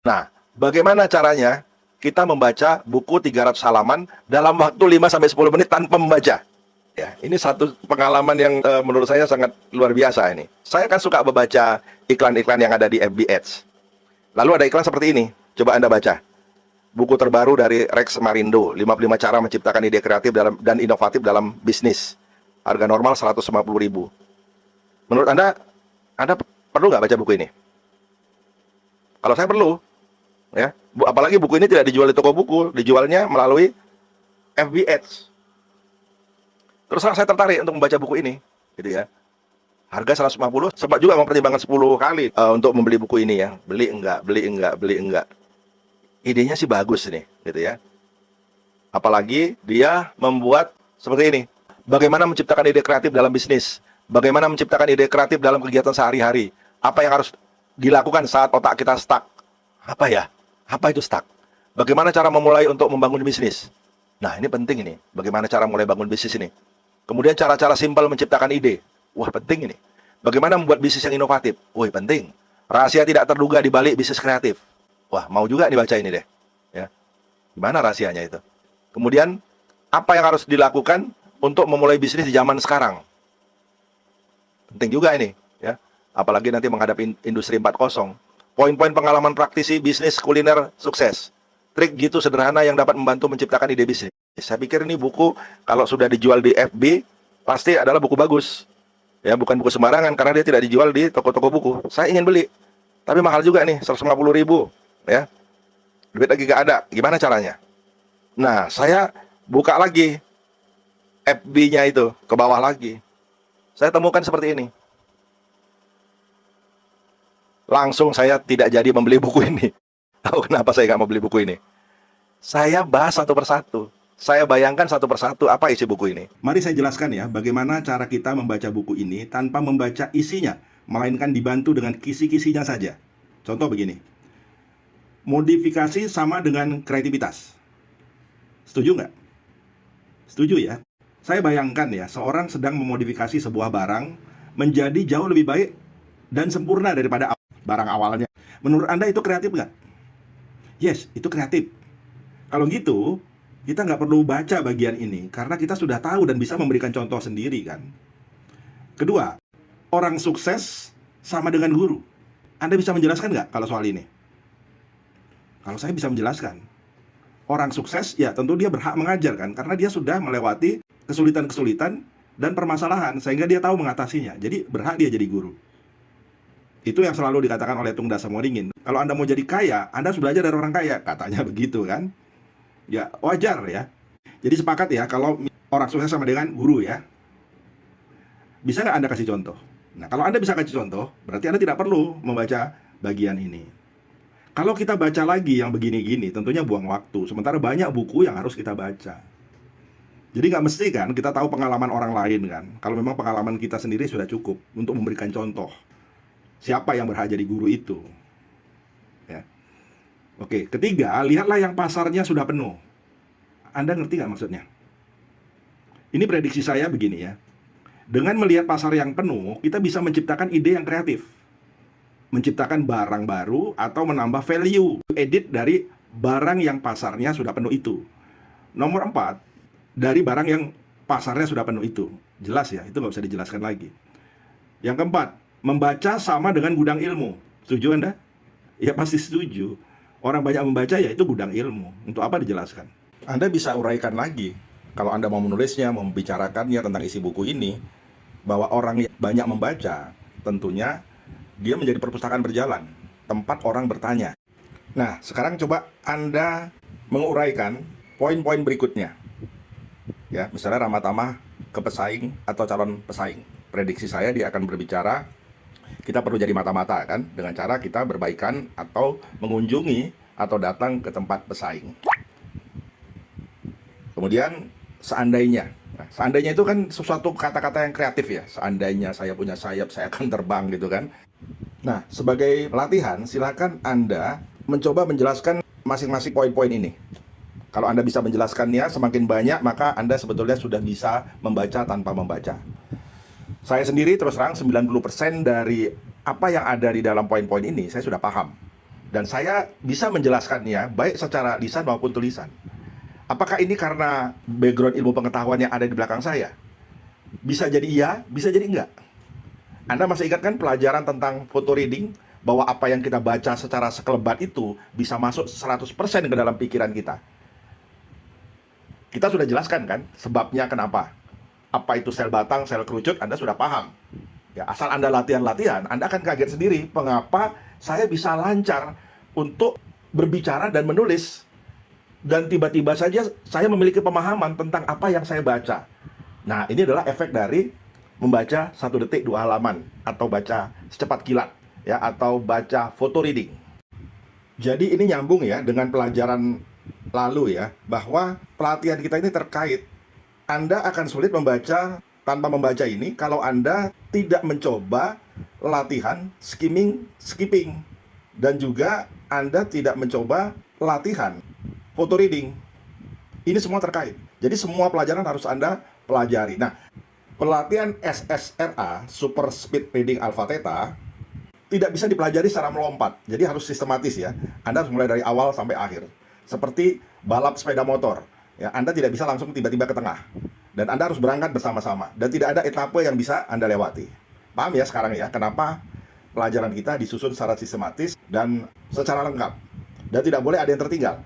Nah, bagaimana caranya kita membaca buku 300 halaman dalam waktu 5-10 menit tanpa membaca? Ya, ini satu pengalaman yang menurut saya sangat luar biasa ini. Saya kan suka membaca iklan-iklan yang ada di FB Ads. Lalu ada iklan seperti ini. Coba Anda baca. Buku terbaru dari Rex Marindo, 55 cara menciptakan ide kreatif dan inovatif dalam bisnis. Harga normal 150.000. Menurut Anda perlu nggak baca buku ini? Kalau saya perlu, ya. Apalagi buku ini tidak dijual di toko buku, dijualnya melalui FB Ads. Terus saya tertarik untuk membaca buku ini, gitu ya. Harga 150, sempat juga mempertimbangkan 10 kali untuk membeli buku ini ya. Beli enggak, beli enggak, beli enggak. Idenya sih bagus nih, gitu ya. Apalagi dia membuat seperti ini. Bagaimana menciptakan ide kreatif dalam bisnis? Bagaimana menciptakan ide kreatif dalam kegiatan sehari-hari? Apa yang harus dilakukan saat otak kita stuck? Apa ya? Apa itu stuck? Bagaimana cara memulai untuk membangun bisnis? Nah, ini penting ini. Bagaimana cara mulai bangun bisnis ini? Kemudian cara-cara simpel menciptakan ide. Wah, penting ini. Bagaimana membuat bisnis yang inovatif? Wah, penting. Rahasia tidak terduga di balik bisnis kreatif. Wah, mau juga dibaca ini deh. Ya. Gimana rahasianya itu? Kemudian, apa yang harus dilakukan untuk memulai bisnis di zaman sekarang? Penting juga ini. Ya. Apalagi nanti menghadapi industri 4.0. Poin-poin pengalaman praktisi bisnis kuliner sukses. Trik gitu sederhana yang dapat membantu menciptakan ide bisnis. Saya pikir ini buku kalau sudah dijual di FB pasti adalah buku bagus. Ya, bukan buku sembarangan karena dia tidak dijual di toko-toko buku. Saya ingin beli. Tapi mahal juga nih, 150.000, ya. Duit lagi gak ada. Gimana caranya? Nah, saya buka lagi FB-nya itu, ke bawah lagi. Saya temukan seperti ini. Langsung saya tidak jadi membeli buku ini. Tahu kenapa saya nggak mau beli buku ini? Saya bahas satu persatu. Saya bayangkan satu persatu apa isi buku ini. Mari saya jelaskan ya bagaimana cara kita membaca buku ini tanpa membaca isinya, melainkan dibantu dengan kisi-kisinya saja. Contoh begini. Modifikasi sama dengan kreativitas. Setuju nggak? Setuju ya? Saya bayangkan ya, seorang sedang memodifikasi sebuah barang menjadi jauh lebih baik dan sempurna daripada barang awalnya. Menurut Anda itu kreatif nggak? Yes, itu kreatif. Kalau gitu, kita nggak perlu baca bagian ini, karena kita sudah tahu dan bisa memberikan contoh sendiri kan. Kedua, orang sukses sama dengan guru. Anda bisa menjelaskan nggak kalau soal ini? Kalau saya bisa menjelaskan. Orang sukses, ya tentu dia berhak mengajar kan, karena dia sudah melewati kesulitan-kesulitan dan permasalahan, sehingga dia tahu mengatasinya. Jadi berhak dia jadi guru. Itu yang selalu dikatakan oleh Tung Dasamoringin. Kalau Anda mau jadi kaya, Anda harus belajar dari orang kaya, katanya begitu kan. Ya wajar ya. Jadi sepakat ya kalau orang sukses sama dengan guru ya. Bisa nggak Anda kasih contoh? Nah, kalau Anda bisa kasih contoh, berarti Anda tidak perlu membaca bagian ini. Kalau kita baca lagi yang begini-gini, tentunya buang waktu. Sementara banyak buku yang harus kita baca. Jadi nggak mesti kan kita tahu pengalaman orang lain kan. Kalau memang pengalaman kita sendiri sudah cukup untuk memberikan contoh. Siapa yang berhak jadi guru itu? Ya. Oke, ketiga, lihatlah yang pasarnya sudah penuh. Anda ngerti nggak maksudnya? Ini prediksi saya begini ya. Dengan melihat pasar yang penuh, kita bisa menciptakan ide yang kreatif. Menciptakan barang baru atau menambah value edit dari barang yang pasarnya sudah penuh itu. Nomor 4, dari barang yang pasarnya sudah penuh itu. Jelas ya, itu nggak usah dijelaskan lagi. Yang keempat, membaca sama dengan gudang ilmu. Setuju Anda? Ya pasti setuju. Orang banyak membaca ya itu gudang ilmu. Untuk apa dijelaskan? Anda bisa uraikan lagi. Kalau Anda mau menulisnya, mau membicarakannya tentang isi buku ini, bahwa orang yang banyak membaca, tentunya dia menjadi perpustakaan berjalan, tempat orang bertanya. Nah, sekarang coba Anda menguraikan poin-poin berikutnya. Ya, misalnya ramah tamah ke pesaing atau calon pesaing. Prediksi saya dia akan berbicara, kita perlu jadi mata-mata kan, dengan cara kita berbaikan atau mengunjungi atau datang ke tempat pesaing. Kemudian seandainya. Nah, seandainya itu kan sesuatu kata-kata yang kreatif ya. Seandainya saya punya sayap, saya akan terbang gitu kan. Nah, sebagai latihan, silakan Anda mencoba menjelaskan masing-masing poin-poin ini. Kalau Anda bisa menjelaskannya semakin banyak, maka Anda sebetulnya sudah bisa membaca tanpa membaca. Saya sendiri terus terang 90% dari apa yang ada di dalam poin-poin ini saya sudah paham. Dan saya bisa menjelaskannya baik secara lisan maupun tulisan. Apakah ini karena background ilmu pengetahuan yang ada di belakang saya? Bisa jadi iya, bisa jadi enggak. Anda masih ingat kan pelajaran tentang photo reading? Bahwa apa yang kita baca secara sekelebat itu bisa masuk 100% ke dalam pikiran kita. Kita sudah jelaskan kan sebabnya kenapa. Apa itu sel batang, sel kerucut, Anda sudah paham. Ya, asal Anda latihan-latihan, Anda akan kaget sendiri mengapa saya bisa lancar untuk berbicara dan menulis. Dan tiba-tiba saja saya memiliki pemahaman tentang apa yang saya baca. Nah, ini adalah efek dari membaca 1 detik 2 halaman, atau baca secepat kilat, ya, atau baca photo reading. Jadi ini nyambung ya dengan pelajaran lalu ya, bahwa pelatihan kita ini terkait. Anda akan sulit membaca tanpa membaca ini kalau Anda tidak mencoba latihan skipping, dan juga Anda tidak mencoba latihan photo reading. Ini semua terkait. Jadi semua pelajaran harus Anda pelajari. Nah, pelatihan SSRA, Super Speed Reading Alpha Theta, tidak bisa dipelajari secara melompat. Jadi harus sistematis ya. Anda harus mulai dari awal sampai akhir. Seperti balap sepeda motor. Ya, Anda tidak bisa langsung tiba-tiba ke tengah. Dan Anda harus berangkat bersama-sama. Dan tidak ada etape yang bisa Anda lewati. Paham ya sekarang ya, kenapa pelajaran kita disusun secara sistematis dan secara lengkap. Dan tidak boleh ada yang tertinggal.